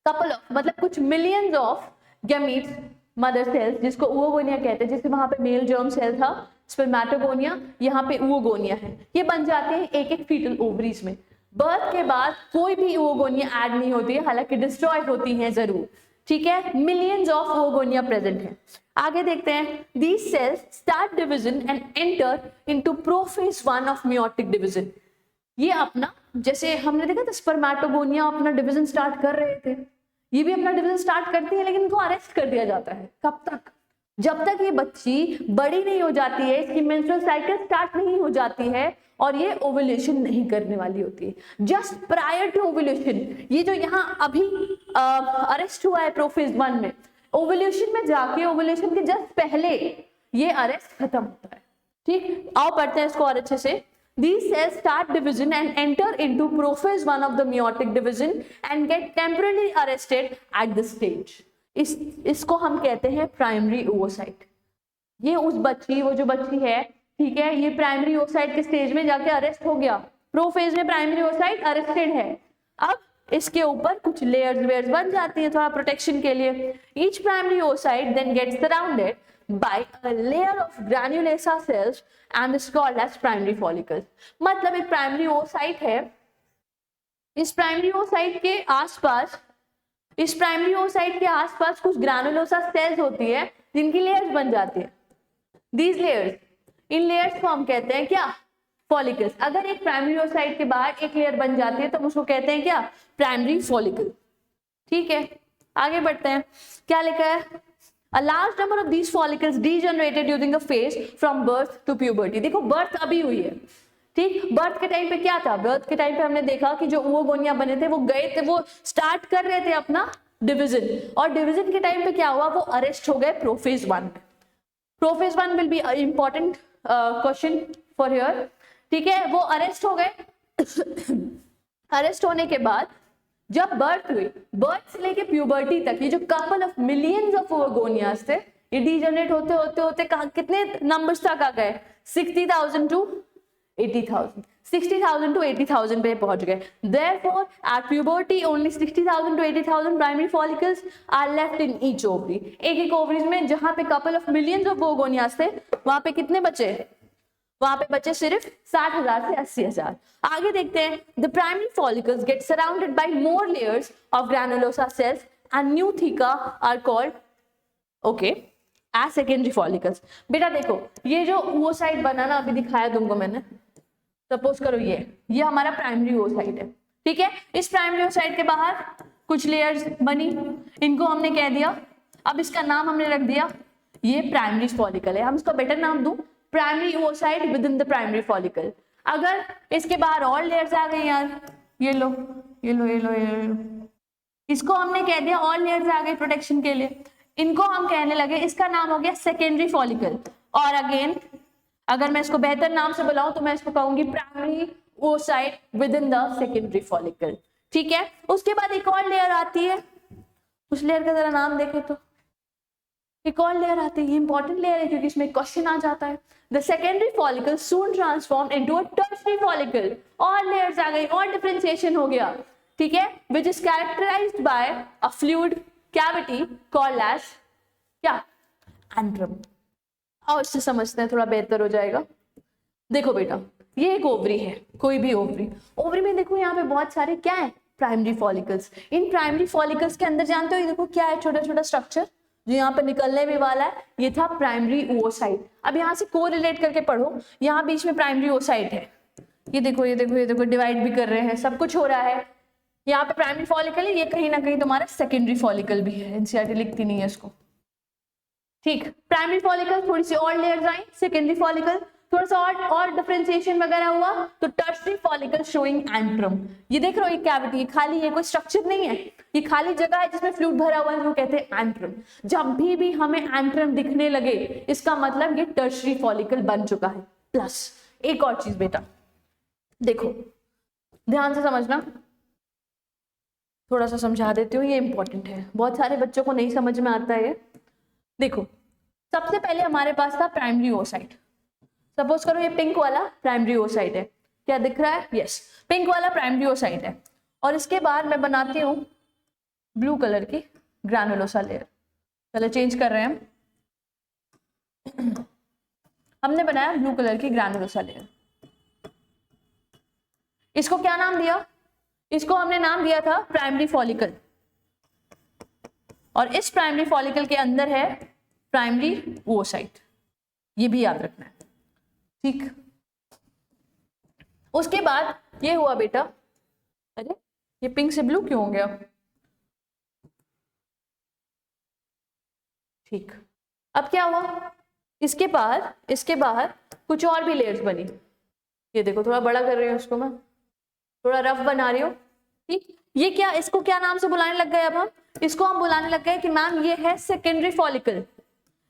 couple of मतलब कुछ millions of gametes, mother cells, जिसको oogonia कहते हैं, जिसके वहां पे मेल germ cell था spermatogonia, यहाँ पे oogonia है, ये बन जाते हैं एक एक fetal ovaries में। बर्थ के बाद कोई भी oogonia ऐड नहीं होती है, हालांकि डिस्ट्रॉय होती हैं जरूर। ठीक है, मिलियंस ऑफ oogonia प्रेजेंट है। आगे देखते हैं, these cells start division and enter into prophase 1 of meiotic division। ये अपना, जैसे हमने देखा था स्पर्मेटोगोनिया अपना डिवीजन स्टार्ट कर रहे थे, ये भी अपना डिवीजन स्टार्ट करती है, लेकिन इनको अरेस्ट कर दिया जाता है। कब तक? जब तक ये बच्ची बड़ी नहीं हो जाती है, इसकी मेंस्ट्रुअल साइकिल स्टार्ट नहीं हो जाती है और ये ओवुलेशन नहीं करने वाली होती है। जस्ट प्रायर टू ओवुलेशन, ये जो यहाँ अभी अरेस्ट हुआ है प्रोफेज 1 में, ओवुलेशन में जाके ओवुलेशन के जस्ट पहले ये अरेस्ट खत्म होता है। ठीक, आओ पढ़ते हैं इसको और अच्छे से। These cells start division and enter into prophase 1 of the meiotic division and get temporarily arrested at this stage. इसको हम कहते हैं प्राइमरी ओवोसाइट। ये उस बच्ची, वो जो बच्ची है, ठीक है, ये प्राइमरी ओवोसाइट के स्टेज में जाके अरेस्ट हो गया, प्रोफेज में प्राइमरी ओवोसाइट अरेस्टेड है। अब इसके ऊपर कुछ लेयर्स बन जाती है थोड़ा प्रोटेक्शन के लिए। Each primary ovocyte then gets surrounded by a layer of granulasa cells and is called as primary follicles। मतलब एक प्राइमरी ओवोसाइट है, इस प्राइमरी ओवोसाइट के आसपास, इस प्राइमरी ओवोसाइट के आसपास कुछ ग्रैनुलोसा सेल्स होती है जिनकी लेयर्स बन जाती है। These layers, इन लेयर्स को हम कहते हैं क्या? फॉलिकल्स। अगर एक प्राइमरी ओवोसाइट के बाहर एक लेयर बन जाती है तो उसको कहते हैं क्या? Primary follicle. ठीक है, आगे बढ़ते हैं, क्या लिखा है? A large number of these follicles degenerated during the phase from birth to puberty। देखो बर्थ अभी हुई है, ठीक, बर्थ के टाइम पे क्या था? बर्थ के टाइम पे हमने देखा कि जो oogonia बने थे वो गए थे, वो स्टार्ट कर रहे थे अपना डिवीजन, और डिवीजन के टाइम पे क्या हुआ? वो अरेस्ट हो गए प्रोफेज 1 में। Prophase 1 will be important question for here. ठीक है, वो अरेस्ट हो गए। अरेस्ट होने के बाद जब बर्थ हुई, बर्थ से लेके प्यूबर्टी तक ये जो couple of millions of oogonia थे, ये डीजनरेट होते होते होते कितने नंबर्स तक आ गए? 60,000 टू 80,000, 60,000 to 80,000 पे पहुंच गए. Therefore, at puberty only 60,000 to 80,000 primary follicles are left in each ovary. एक ओवरीज में जहां पे couple of millions of begonias थे, वहां पे कितने बचे? वहां पे बचे सिर्फ 60,000 से 80,000. आगे देखते हैं. The primary follicles get surrounded by more layers of granulosa cells and new theca are called as secondary follicles. बेटा देखो, ये जो oocyte बना ना, अभी दिखाया तुमको मैंने. सपोज करो ये हमारा प्राइमरी oocyte है, ठीक है. इस प्राइमरी oocyte के बाहर कुछ लेयर्स बनी, इनको हमने कह दिया, अब इसका नाम हमने रख दिया, ये प्राइमरी फॉलिकल है. हम इसको बेटर नाम दूं, primary oocyte with in the primary follicle. अगर इसके बाहर और लेयर्स आ गई यार, ये लो, इसको हमने कह दिया और लेयर्स आ गई प्रोटेक्शन के लिए, इनको हम कहने लगे, इसका नाम हो गया सेकेंडरी फॉलिकल. और अगेन अगर मैं इसको बेहतर नाम से बुलाऊं तो मैं इसको कहूंगी primary oocyte with in the secondary follicle. ठीक है. उसके बाद एक और लेयर आती है, उस लेयर का जरा नाम देखें तो एक और लेयर आती है. ये इंपॉर्टेंट लेयर है क्योंकि इसमें क्वेश्चन आ जाता है. The secondary follicle soon transform into a tertiary follicle. और लेयर्स आ गई और डिफरेंशिएशन हो गया. ठीक है. Which is characterized by a fluid cavity called as क्या? एंट्रम. और इससे समझते हैं, थोड़ा बेहतर हो जाएगा. देखो बेटा, ये एक ओवरी है, कोई भी ओवरी में देखो यहाँ पे बहुत सारे क्या है? Primary follicles. In primary follicles के अंदर जानते हो ये देखो क्या है? छोटा छोटा स्ट्रक्चर जो यहाँ पे निकलने भी वाला है, ये था प्राइमरी oocyte. अब यहाँ से कोरिलेट करके पढ़ो, यहाँ बीच में प्राइमरी oocyte है. ये देखो डिवाइड भी कर रहे हैं, सब कुछ हो रहा है. यहाँ पे प्राइमरी फॉलिकल है, ये कहीं ना कहीं तुम्हारा सेकेंडरी फॉलिकल भी है. एनसीईआरटी लिखती नहीं है इसको. ठीक. प्राइमरी फॉलिकल थोड़ी सी और लेयर्स आई, सेकेंडरी फॉलिकल थोड़ा सा और डिफरेंशिएशन वगैरह हुआ तो टर्शियरी फॉलिकल शोइंग एंट्रम. ये देख रहे हो, ये कैविटी, ये खाली है, कोई स्ट्रक्चर नहीं है, ये खाली जगह है जिसमें फ्लूइड भरा हुआ है, वो कहते हैं एंट्रम. जब भी हमें एंट्रम दिखने लगे इसका मतलब ये टर्शियरी फॉलिकल बन चुका है. प्लस एक और चीज बेटा देखो, ध्यान से समझना, थोड़ा सा समझा देती हूँ, ये इंपॉर्टेंट है, बहुत सारे बच्चों को नहीं समझ में आता है. देखो, सबसे पहले हमारे पास था प्राइमरी oocyte. सपोज करो ये पिंक वाला प्राइमरी oocyte है. क्या दिख रहा है? यस, पिंक वाला प्राइमरी oocyte है. और इसके बाद मैं बनाती हूँ ब्लू कलर की ग्रैनुलोसा लेयर. कलर चेंज कर रहे हैं हमने बनाया ब्लू कलर की ग्रैनुलोसा लेयर. इसको क्या नाम दिया? इसको हमने नाम दिया था प्राइमरी फॉलिकल. और इस प्राइमरी फॉलिकल के अंदर है प्राइमरी oocyte. ये भी याद रखना है. ठीक. उसके बाद ये हुआ बेटा, अरे ये पिंक से ब्लू क्यों हो गया? ठीक. अब क्या हुआ? इसके बाहर कुछ और भी लेयर्स बनी. ये देखो, थोड़ा बड़ा कर रही हूँ उसको, मैं थोड़ा रफ बना रही हूँ. ठीक. ये क्या, इसको क्या नाम से बुलाने लग गए? अब हम इसको बुलाने लग गए कि मैम ये है सेकेंडरी फॉलिकल,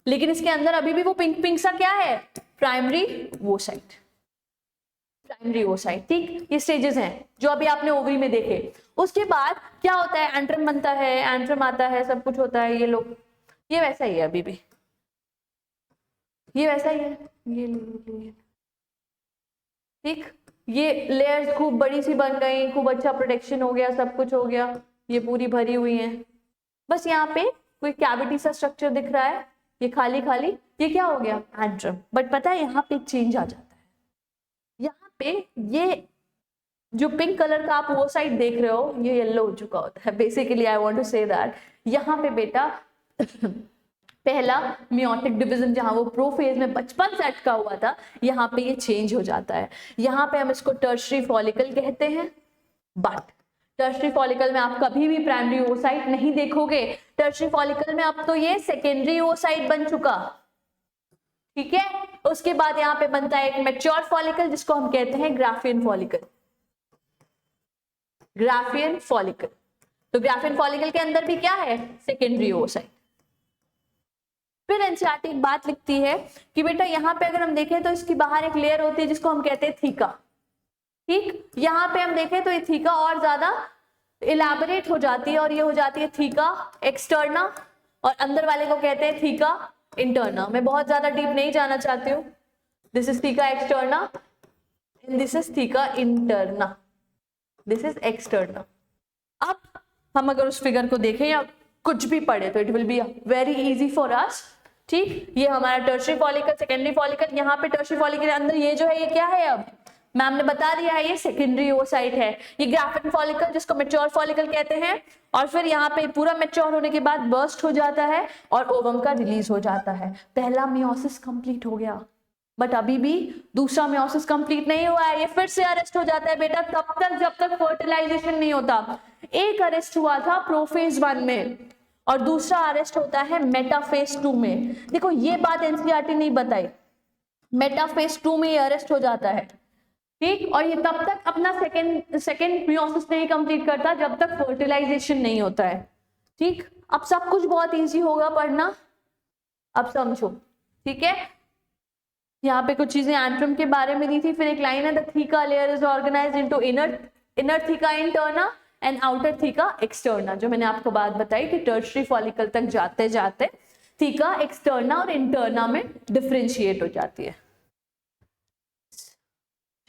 लेकिन इसके अंदर अभी भी वो पिंक सा क्या है? Primary oocyte. Primary oocyte. ठीक. ये स्टेजेस हैं जो अभी आपने ओवरी में देखे. उसके बाद क्या होता है? एंट्रम बनता है, एंट्रम आता है, सब कुछ होता है. ये लोग, ये वैसा ही है, अभी भी ये वैसा ही है. ये ठीक. ये लेयर्स खूब बड़ी सी बन गई, खूब अच्छा प्रोटेक्शन हो गया, सब कुछ हो गया, ये पूरी भरी हुई है. बस यहाँ पे कोई कैविटी सा स्ट्रक्चर दिख रहा है, ये खाली खाली, ये क्या हो गया? एंट्रम. बट पता है यहाँ पे चेंज आ जाता है. यहाँ पे ये जो पिंक कलर का आप oocyte देख रहे हो, ये येलो हो चुका होता है. Basically I want to say that यहाँ पे बेटा पहला मियोटिक डिवीजन जहां वो प्रोफेज में बचपन से अटका हुआ था, यहाँ पे ये चेंज हो जाता है. यहाँ पे हम इसको टर्शियरी फॉलिकल कहते हैं. बट टर्शियरी फॉलिकल में आप कभी भी प्राइमरी oocyte नहीं देखोगे. टर्शियरी फॉलिकल में अब तो ये सेकेंडरी oocyte बन चुका. ठीक है. उसके बाद यहाँ पे बनता है एक मैच्योर फॉलिकल जिसको हम कहते हैं ग्राफियन फॉलिकल. Graafian follicle. तो ग्राफियन फॉलिकल के अंदर भी क्या है? Secondary oocyte. फिर एनसीईआरटी एक बात लिखती है कि बेटा यहाँ पे अगर हम देखें तो इसकी बाहर एक लेयर होती है जिसको हम कहते हैं थीका. ठीक. यहाँ पे हम देखें तो ये थीका और ज्यादा इलैबोरेट हो जाती है और ये हो जाती है थीका एक्सटर्ना, और अंदर वाले को कहते हैं थीका इंटरना. मैं बहुत ज्यादा डीप नहीं जाना चाहती हूँ. This is theca externa. and this is theta interna, this is externa. अब हम अगर उस फिगर को देखें या कुछ भी पढ़े तो it will be very easy for us, ठीक। ये हमारा टर्शियरी फॉलिकल, सेकेंडरी फॉलिकल, यहाँ पे टर्शियरी फॉलिकल के अंदर ये जो है ये क्या है, अब मैम ने बता दिया है, ये सेकेंडरी ओसाइट है। ये ग्राफिन फॉलिकल जिसको मैच्योर फॉलिकल कहते हैं, और फिर यहाँ पे पूरा मैच्योर होने के बाद बर्स्ट हो जाता है और ओवम का रिलीज हो जाता है। पहला मियोसिस कंप्लीट हो गया, बट अभी भी दूसरा मियोसिस कंप्लीट नहीं हुआ है, ये फिर से अरेस्ट हो जाता है बेटा तब तक जब तक फर्टिलाइजेशन नहीं होता। एक अरेस्ट हुआ था प्रोफेज 1 में और दूसरा अरेस्ट होता है मेटाफेज 2 में। देखो ये बात एनसीईआरटी नहीं बताई, मेटाफेज 2 में ये अरेस्ट हो जाता है, ठीक। और ये तब तक अपना सेकेंड मियोसिस नहीं कंप्लीट करता जब तक फर्टिलाइजेशन नहीं होता है, ठीक। अब सब कुछ बहुत इजी होगा पढ़ना, अब समझो, ठीक है। यहाँ पे कुछ चीजें एंट्रम के बारे में दी थी, फिर एक लाइन है the theca layer is organised into inner theca interna and outer theca externa, जो मैंने आपको बात बताई कि टर्शियरी फॉलिकल तक जाते जाते थीका एक्सटर्ना और इंटरना में डिफरेंशिएट हो जाती है।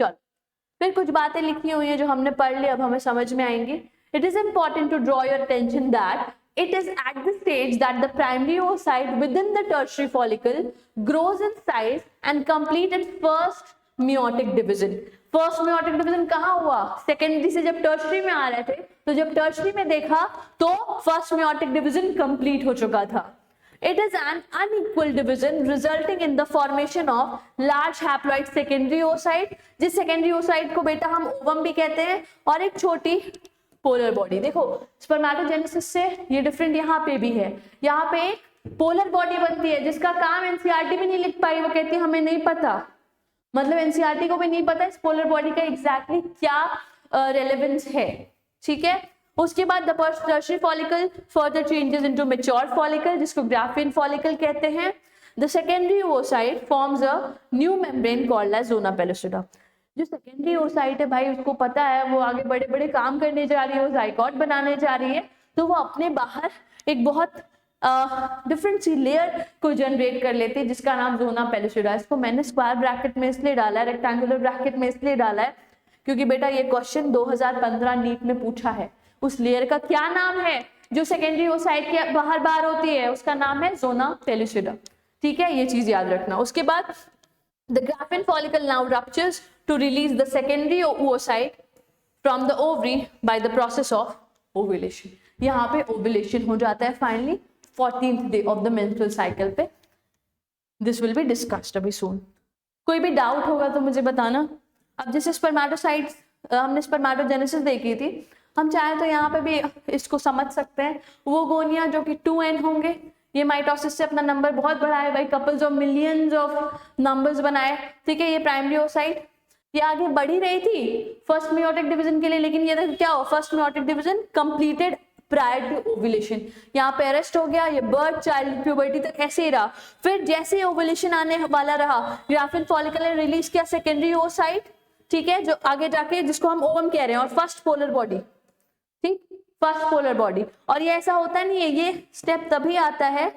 चलो फिर कुछ बातें लिखी हुई हैं जो हमने पढ़ ली, अब हमें समझ में आएंगी। It is important to draw your attention that it is at the stage that the primary oocyte within the tertiary follicle grows in size and complete its first meiotic division. First meiotic division कहाँ हुआ? Secondary से जब tertiary में आ रहे थे, तो जब tertiary में देखा तो फर्स्ट meiotic division complete हो चुका था। It is an unequal division resulting in the formation of large haploid secondary oocyte, जिस secondary oocyte को बेटा हम ओवम भी कहते हैं, और एक छोटी पोलर बॉडी। देखो स्पर्मेटोजेनेसिस से ये डिफरेंट यहाँ पे भी है, यहाँ पे एक पोलर बॉडी बनती है जिसका काम एनसीईआरटी भी नहीं लिख पाई, वो कहती है हमें नहीं पता, मतलब एनसीईआरटी को भी नहीं पता इस पोलर बॉडी का एग्जैक्टली क्या रेलेवेंस है, ठीक है। उसके बाद the tertiary follicle further changes into mature follicle जिसको ग्राफिन फॉलिकल कहते हैं। The secondary oocyte forms a new membrane called as zona pellucida. जो सेकेंडरी oocyte है भाई उसको पता है वो आगे बड़े बड़े काम करने जा रही है, वो जाइगोट बनाने जा रही है, तो वो अपने बाहर एक बहुत डिफरेंट सी लेयर को जनरेट कर लेती है जिसका नाम ज़ोना पेलुसिडा। इसको मैंने स्क्वायर ब्रैकेट में इसलिए डाला है, रेक्टेंगुलर ब्रैकेट में इसलिए डाला है क्योंकि बेटा ये क्वेश्चन 2015 नीट में पूछा है। उस लेयर का क्या नाम है जो सेकेंडरी oocyte के बाहर होती है, उसका नाम है ज़ोना पेलुसिडा, ठीक है, ये चीज याद रखना। उसके बाद the graphene follicle now ruptures to release the secondary oocyte from the ovary by the process of ovulation. यहाँ पे ovulation हो जाता है finally 14th day of the menstrual cycle पे। This will be discussed अभी soon. कोई भी doubt होगा तो मुझे बताना। अब जैसे स्पर्मेटोसाइट्स हमने स्पर्मेटोजेनेसिस देखी थी, हम चाहे तो यहाँ पे भी इसको समझ सकते हैं। वो गोनिया जो कि 2n होंगे, ये माइटोसिस से अपना नंबर बहुत बढ़ाए भाई, couples of millions of numbers बनाए, ठीक है। ये प्राइमरी oocyte ये आगे बढ़ी रही थी फर्स्ट मियोटिक डिवीजन के लिए, लेकिन ये क्या हो first meiotic division completed prior to ovulation, यहाँ पे अरेस्ट हो गया, ये बर्थ चाइल्ड प्यूबर्टी तक ऐसे ही रहा। फिर जैसे ही ओवुलेशन आने वाला रहा, ग्राफिन फॉलिकल ने रिलीज किया सेकेंडरी oocyte, ठीक है, जो आगे जाके जिसको हम ओवम कह रहे हैं, और फर्स्ट पोलर बॉडी, ठीक, फर्स्ट पोलर बॉडी। और ये ऐसा होता नहीं है, ये स्टेप तभी आता है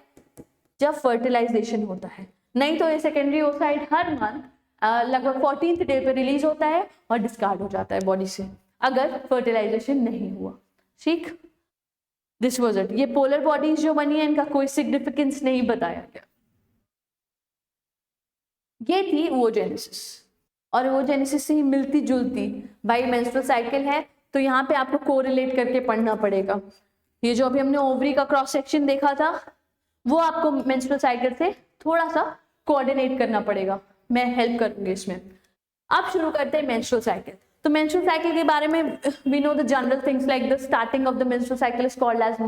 जब फर्टिलाइजेशन होता है, नहीं तो ये सेकेंडरी oocyte हर मंथ लगभग 14th डे पे रिलीज होता है और डिस्कार्ड हो जाता है बॉडी से अगर फर्टिलाइजेशन नहीं हुआ, ठीक। This was it. ये पोलर बॉडीज जो बनी है इनका कोई सिग्निफिकेंस नहीं बताया गया। ये थी oogenesis, और oogenesis से ही मिलती जुलती भाई मेंस्ट्रुअल साइकिल है, तो यहाँ पे आपको कोरिलेट करके पढ़ना पड़ेगा। ये जो अभी हमने ओवरी का क्रॉस सेक्शन देखा था वो आपको मेंस्ट्रुअल साइकिल से थोड़ा सा कोऑर्डिनेट करना पड़ेगा, मैं हेल्प करूंगी इसमें। अब शुरू करते हैं मेंस्ट्रुअल साइकिल। तो मेंस्ट्रुअल साइकिल के बारे में we know the general things like the starting of the menstrual cycle is called as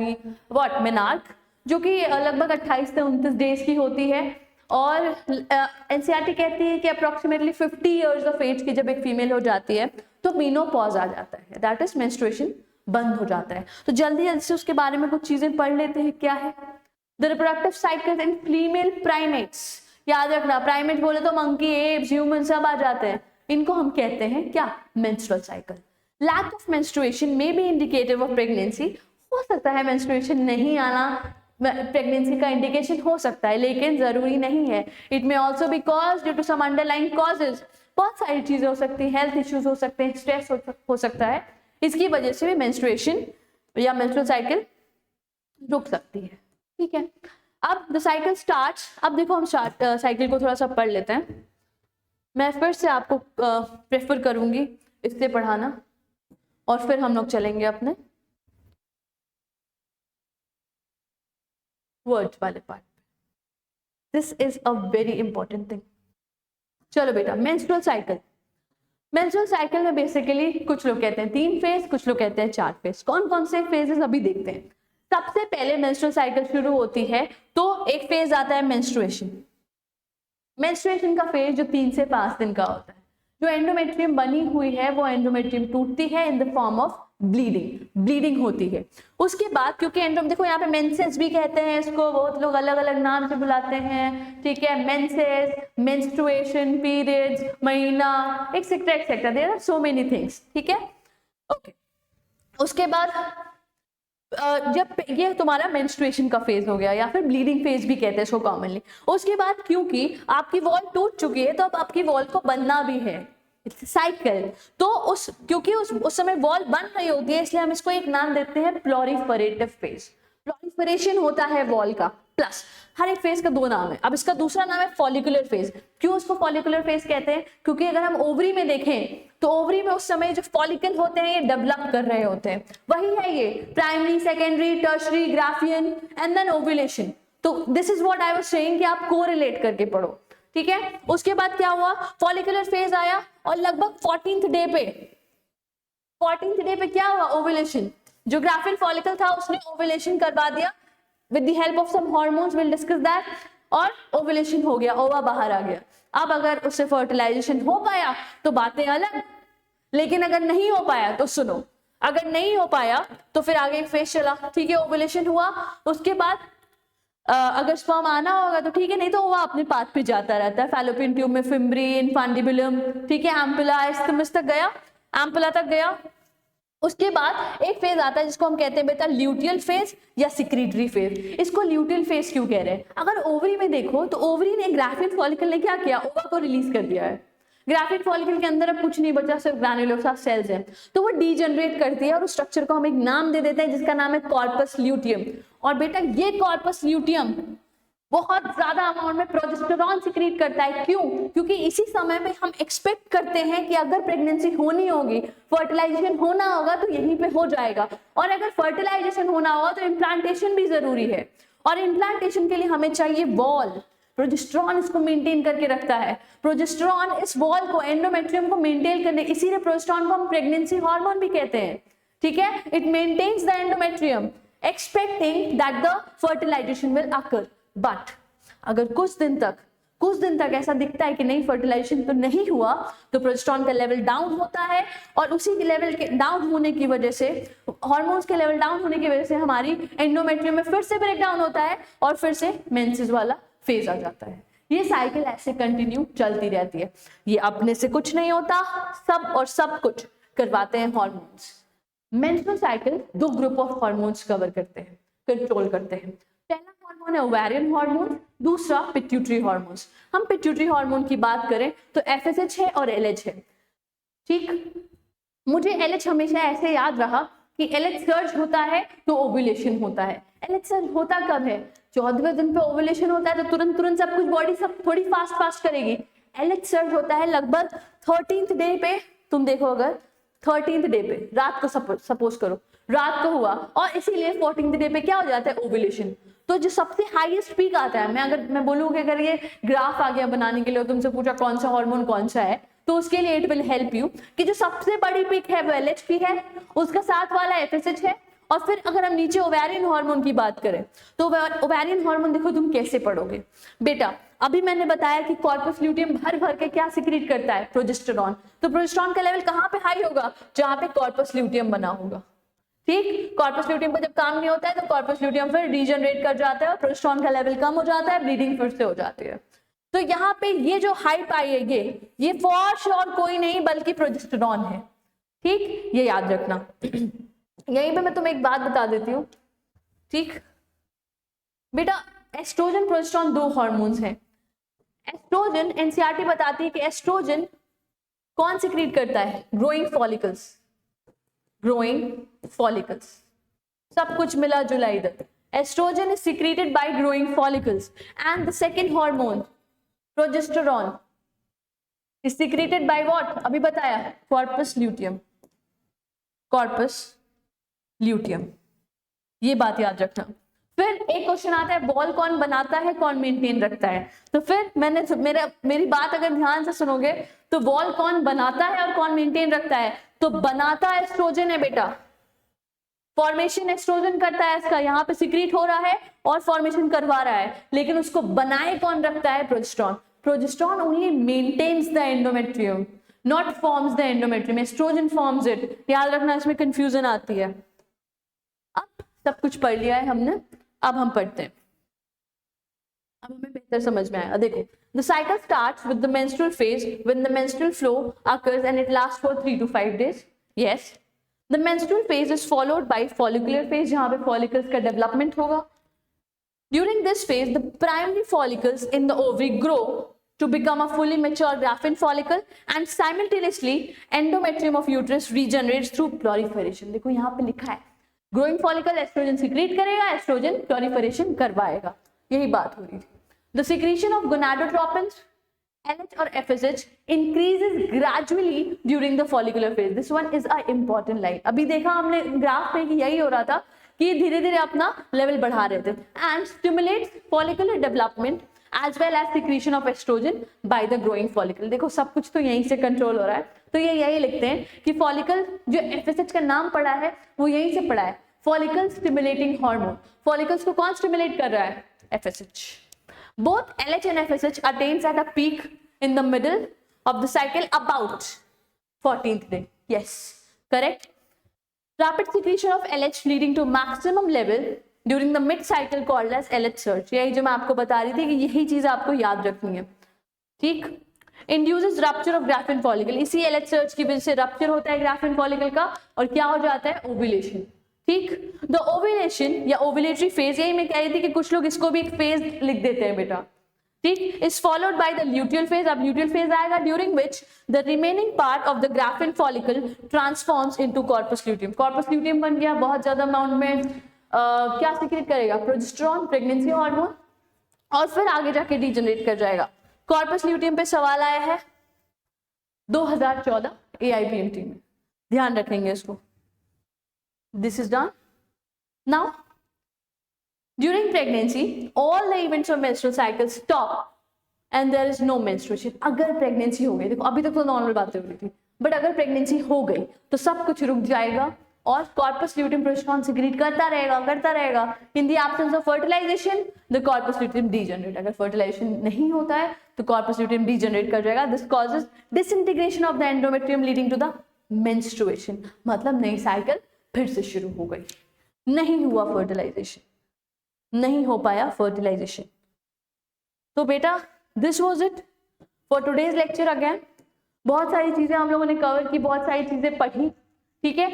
menarche, जो कि लगभग 28 से 29 डेज की होती है, और एनसीईआरटी कहती है कि अप्रोक्सीमेटली 50 इयर्स ऑफ एज की जब एक फीमेल हो जाती है तो मेनोपॉज आ जाता है, दैट इज मेंस्ट्रुएशन बंद हो जाता है। तो जल्दी जल्दी से उसके बारे में कुछ चीजें पढ़ लेते हैं। क्या है the reproductive cycle in female primates, याद रखना प्राइमेट बोले तो मंकी, एप्स, ह्यूमन सब आ जाते हैं, इनको हम कहते हैं क्या menstrual cycle. Lack of menstruation may be indicative of pregnancy, हो सकता है मेंस्ट्रुएशन नहीं आना प्रेगनेंसी का इंडिकेशन हो सकता है, लेकिन जरूरी नहीं है। It may also be cause due to some underlying causes, बहुत सारी चीजें हो सकती हैं, हेल्थ इश्यूज हो सकते हैं, स्ट्रेस हो सकता है, इसकी वजह से भी मेंस्ट्रुएशन या मेंस्ट्रुअल साइकिल रुक सकती है। ठीक है, अब द साइकिल स्टार्ट्स। अब देखो हम साइकिल को थोड़ा सा पढ़ लेते हैं। मैं फिर से आपको प्रेफर करूंगी इससे पढ़ाना, और फिर हम लोग चलेंगे अपने वर्ड्स वाले part. This is a very important thing. चलो बेटा, मेंस्ट्रुअल साइकिल। मेंस्ट्रुअल साइकिल में बेसिकली कुछ लोग कहते हैं 3 फेज, कुछ लोग कहते हैं 4 फेज। कौन कौन से फेजेस अभी देखते हैं। सबसे पहले मेंस्ट्रुअल साइकिल शुरू होती है तो एक फेज आता है मेंस्ट्रुएशन। मेंस्ट्रुएशन का फेज जो 3 से 5 दिन का होता है। जो एंडोमेट्रियम बनी हुई है वो एंडोमेट्रियम टूटती है in the form of bleeding होती है। उसके बाद क्योंकि एंडोम, देखो यहाँ पे मेंसेस भी कहते हैं इसको, बहुत लोग अलग अलग नाम से बुलाते हैं। ठीक है, मेंसेस, मेंस्ट्रुएशन, पीरियड्स, महीना, etcetera etcetera, there are so many things. ठीक है, ओके। उसके बाद जब ये तुम्हारा मेंस्ट्रुएशन का फेज हो गया, या फिर ब्लीडिंग फेज भी कहते हैं इसको कॉमनली। उसके बाद क्योंकि आपकी वॉल टूट चुकी है तो अब आपकी वॉल को बनना भी है, साइकिल। तो क्योंकि उस समय वॉल बन रही होती है, इसलिए हम इसको एक नाम देते हैं प्लोरिफरेटिव फेज। प्लोरिफरेशन होता है वॉल का, प्लस हर एक फेज का 2 नाम है। अब इसका दूसरा नाम है फॉलिकुलर फेज। क्यों इसको फॉलिकुलर फेज कहते हैं, क्योंकि अगर हम ओवरी में देखें तो ओवरी में उस समय जो फॉलिकल होते हैं ये डेवलप कर रहे होते हैं। वही है ये primary, secondary, tertiary, graafian and then ovulation. तो this is what I was saying कि आप कोरिलेट करके पढ़ो। ठीक है, उसके बाद क्या हुआ, फॉलिकुलर फेज आया और लगभग 14th डे पे क्या हुआ, ओव्यूलेशन। जो ग्राफियल फॉलिकल था उसने ओव्यूलेशन करवा दिया with the help of some hormones, will discuss that, और ओव्यूलेशन हो गया, ओवा बाहर आ गया। अब अगर उससे फर्टिलाइजेशन हो पाया तो बातें अलग, लेकिन अगर नहीं हो पाया तो सुनो, अगर नहीं हो पाया तो फिर आगे एक फेज चला। ठीक है, ओव्यूलेशन हुआ, उसके बाद अगर स्पर्म आना होगा तो ठीक है, नहीं तो वो अपने पाथ पे जाता रहता है। फैलोपियन ट्यूब में फिम्ब्री, इनफांडिबुलम, ठीक है, एम्पुला, एस्टमस तक गया, एम्पुला तक गया। उसके बाद एक फेज आता है जिसको हम कहते हैं बेटा ल्यूटियल फेज या सिक्रीटरी फेज। इसको ल्यूटियल फेज क्यों कह रहे हैं, अगर ओवरी में देखो तो ओवरी ने, ग्राफियल फॉलिकल ने क्या किया, ओवा को रिलीज कर दिया है। ग्राफियल फॉलिकल के अंदर अब कुछ नहीं बचा, सिर्फ ग्रैन्युलोसा सेल्स हैं, तो वो डीजनरेट करती है और उस स्ट्रक्चर को हम एक नाम दे देते हैं जिसका नाम है कॉर्पस ल्यूटियम। और बेटा ये कॉर्पस ल्यूटियम बहुत ज्यादा अमाउंट में प्रोजेस्टेरॉन सिक्रीट करता है। क्यों, क्योंकि इसी समय पे हम एक्सपेक्ट करते हैं कि अगर प्रेगनेंसी होनी होगी, फर्टिलाइजेशन होना होगा तो यहीं पे हो जाएगा, और अगर फर्टिलाइजेशन होना होगा तो इम्प्लांटेशन भी जरूरी है, और इम्प्लांटेशन के लिए हमें चाहिए वॉल। प्रोजेस्टेरॉन इसको मेंटेन करके रखता है, प्रोजेस्टेरॉन इस वॉल को, एंडोमेट्रियम को मेंटेन करने, इसीलिए प्रोजेस्टेरॉन को हम प्रेगनेंसी हार्मोन भी कहते हैं। ठीक है, it maintains the endometrium expecting that the fertilization will occur. But अगर कुछ दिन तक ऐसा दिखता है कि नहीं, फर्टिलाइजेशन तो नहीं हुआ, तो प्रोजेस्टेरॉन का लेवल डाउन होता है, और उसी के लेवल के डाउन होने की वजह से, हार्मोन्स के लेवल डाउन होने की वजह से हमारी एंडोमेट्रियम में फिर से ब्रेक डाउन होता है और फिर से मेंसेस वाला फेज आ जाता है। ये साइकिल ऐसे कंटिन्यू चलती रहती है। ये अपने से कुछ नहीं होता, सब कुछ करवाते हैं hormones. Menstrual cycle 2 group of hormones cover करते हैं, कंट्रोल करते हैं। पहला हार्मोन है ओवेरियन हार्मोन, दूसरा पिट्यूटरी हार्मोन्स। हम पिट्यूटरी हार्मोन की बात करें तो FSH है और LH है। ठीक, मुझे LH हमेशा ऐसे याद रहा कि LH सर्ज होता है तो ओव्यूलेशन होता है। LH सर्ज होता कब है, 14वें दिन पे ओव्यूलेशन होता है, तो तुरंत सब कुछ बॉडी सब थोड़ी फास्ट करेगी। LH सर्ज होता है लगभग 13th डे पे। तुम देखो, अगर 13th डे पे रात को, सपोज करो रात को हुआ, और इसीलिए 14th डे पे क्या हो जाता है, ओव्यूलेशन। तो जो सबसे हाईएस्ट पीक आता है, मैं बोलूँ कि अगर ये ग्राफ आ गया बनाने के लिए, तुमसे पूछा कौन सा हार्मोन कौन सा है, तो उसके लिए इट विल हेल्प यू कि जो सबसे बड़ी पीक है वो LH है, उसका साथ वाला FSH है, और फिर अगर हम नीचे ओवेरियन हार्मोन की बात करें तो ओवेरियन हार्मोन देखो तुम कैसे पढ़ोगे बेटा। अभी मैंने बताया कि कॉर्पस ल्यूटियम भर के क्या सिक्रीट करता है, प्रोजेस्टेरॉन। तो प्रोजेस्टेरॉन का लेवल कहाँ पे हाई होगा, जहां पे कॉर्पस ल्यूटियम बना होगा। ठीक, कॉर्पस ल्यूटियम का जब काम नहीं होता है तो कॉर्पस ल्यूटियम फिर डीजनरेट कर जाता है और प्रोजेस्टेरॉन का लेवल कम हो जाता है, ब्लीडिंग फिर से हो जाती है। तो यहाँ पे ये जो हाइप आई है, ये फॉर श्योर कोई नहीं बल्कि प्रोजेस्टेरॉन है। ठीक, ये याद रखना। यहीं पे मैं तुम्हें एक बात बता देती हूँ। ठीक बेटा, एस्ट्रोजन प्रोजेस्टेरॉन 2 हार्मोन्स हैं। एस्ट्रोजन, एनसीईआरटी बताती है कि एस्ट्रोजन कौन सिक्रीट करता है? ग्रोइंग फॉलिकल्स, ग्रोइंग फॉलिकल्स, सब कुछ मिला जुला इधर। Oestrogen is secreted by growing follicles and the second hormone progesterone is secreted by what? अभी बताया, कॉर्पस ल्यूटियम, कॉर्पस ल्यूटियम, ये बात याद रखना। फिर एक क्वेश्चन आता है, बॉल कौन बनाता है, कौन मेंटेन रखता है? तो फिर मेरी बात अगर ध्यान से सुनोगे तो बॉल कौन बनाता है और कौन मेंटेन रखता है? तो बनाता एस्ट्रोजन है बेटा, फॉर्मेशन एस्ट्रोजन करता है इसका, यहाँ पे सिक्रीट हो रहा है और फॉर्मेशन करवा रहा है, लेकिन उसको बनाए कौन रखता है? Progesterone. Progesterone only maintains the endometrium, not forms the endometrium, oestrogen forms it. याद रखना, इसमें कंफ्यूजन आती है। अब सब कुछ पढ़ लिया है हमने, अब हम पढ़ते हैं, अब हमें बेहतर समझ में आया। देखो, the cycle starts with the menstrual phase when the menstrual flow occurs and it lasts for 3 to 5 days. Yes, the menstrual phase is followed by follicular phase, जहां पे follicles का development होगा। During this phase, the primary follicles in the ovary grow to become a fully mature graphene follicle and simultaneously endometrium of uterus regenerates through proliferation। देखो यहाँ पे लिखा है, growing follicle oestrogen secrete करेगा, oestrogen proliferation करवाएगा, यही बात हो रही थी। The secretion of gonadotropins LH और FSH increases gradually during the follicular phase. This one is a important line. अभी देखा हमने ग्राफ में कि यही हो रहा था कि धीरे धीरे अपना लेवल बढ़ा रहे थे। And stimulates follicular development as well as secretion of estrogen by the growing follicle. देखो सब कुछ तो यहीं से कंट्रोल हो रहा है, तो ये यही लिखते हैं कि फॉलिकल जो FSH का नाम पड़ा है वो यहीं से पड़ा है, फॉलिकल स्टिमुलेटिंग हार्मोन। फॉलिकल्स को कौन स्टिमुलेट कर रहा है? FSH. Both LH and FSH attains at a peak in the middle of the cycle about 14th day. Yes, correct. Rapid secretion of LH leading to maximum level during the mid cycle called as LH surge. यही जो मैं आपको बता रही थी कि यही चीज आपको याद रखनी है, ठीक। Induces rupture of graphene follicle. इसी LH surge की वजह से रप्चर होता है ग्राफिन फॉलिकल का और क्या हो जाता है? ओव्यूलेशन, ठीक। द ओव्यूलेशन या ओव्यूलेटरी फेज, यही मैं कह रही थी कि कुछ लोग इसको भी एक फेज लिख देते हैं बेटा, ठीक। Is followed by the luteal phase. अब ल्यूटियल फेज आएगा during which the remaining part of the graphene follicle transforms into corpus luteum. Corpus luteum बन गया, बहुत ज्यादा अमाउंट में क्या सिक्रेट करेगा? प्रोजेस्टेरॉन, प्रेगनेंसी हार्मोन, और फिर आगे जाके डीजनरेट कर जाएगा। कॉर्पस ल्यूटियम पे सवाल आया है 2014 AIPMT में, ध्यान रखेंगे इसको। This is done. Now, during pregnancy, all the events of menstrual cycle stop and there is no menstruation. अगर प्रेगनेंसी हो गई, देखो अभी तक तो नॉर्मल बातें हो रही थी, बट अगर प्रेगनेंसी हो गई तो सब कुछ रुक जाएगा और कॉर्पस ल्यूटियम प्रोजेस्टेरॉन सिक्रीट करता रहेगा। In the absence of fertilization the corpus luteum degenerate. अगर फर्टिलाइजेशन नहीं होता है तो कॉर्पस ल्यूटियम डीजनरेट कर जाएगा। This causes disintegration of the endometrium leading to the menstruation. मतलब नई साइकिल फिर से शुरू हो गई, नहीं हुआ फर्टिलाइजेशन, नहीं हो पाया फर्टिलाइजेशन। तो बेटा this was it for today's lecture. Again बहुत सारी चीजें हम लोगों ने कवर की, बहुत सारी चीजें पढ़ी, ठीक है।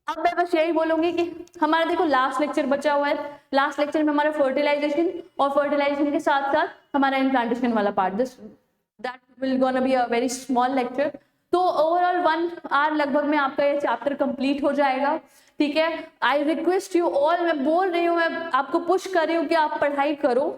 अब मैं बस यही बोलूंगी कि हमारा देखो लास्ट लेक्चर बचा हुआ है, लास्ट लेक्चर में हमारा फर्टिलाइजेशन और फर्टिलाइजेशन के साथ साथ हमारा इम्प्लांटेशन वाला part, that will gonna be a very small lecture. तो ओवरऑल 1 आवर लगभग में आपका ये चैप्टर कंप्लीट हो जाएगा, ठीक है। आई रिक्वेस्ट यू ऑल, मैं बोल रही हूँ, मैं आपको पुश कर रही हूँ कि आप पढ़ाई करो,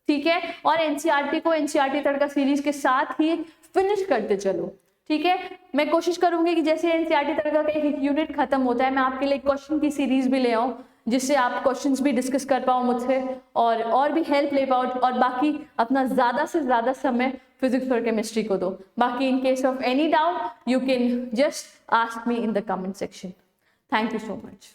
ठीक है, और एनसीईआरटी को एनसीईआरटी तड़का सीरीज के साथ ही फिनिश करते चलो, ठीक है। मैं कोशिश करूंगी कि जैसे एनसीईआरटी तड़का का एक यूनिट खत्म होता है, मैं आपके लिए क्वेश्चन की सीरीज भी ले आऊं जिससे आप क्वेश्चंस भी डिस्कस कर पाओ मुझसे और भी हेल्प ले पाओ, और बाकी अपना ज़्यादा से ज़्यादा समय फिजिक्स और केमिस्ट्री को दो। बाकी in case of any doubt you can just ask me in the comment section. Thank you so much.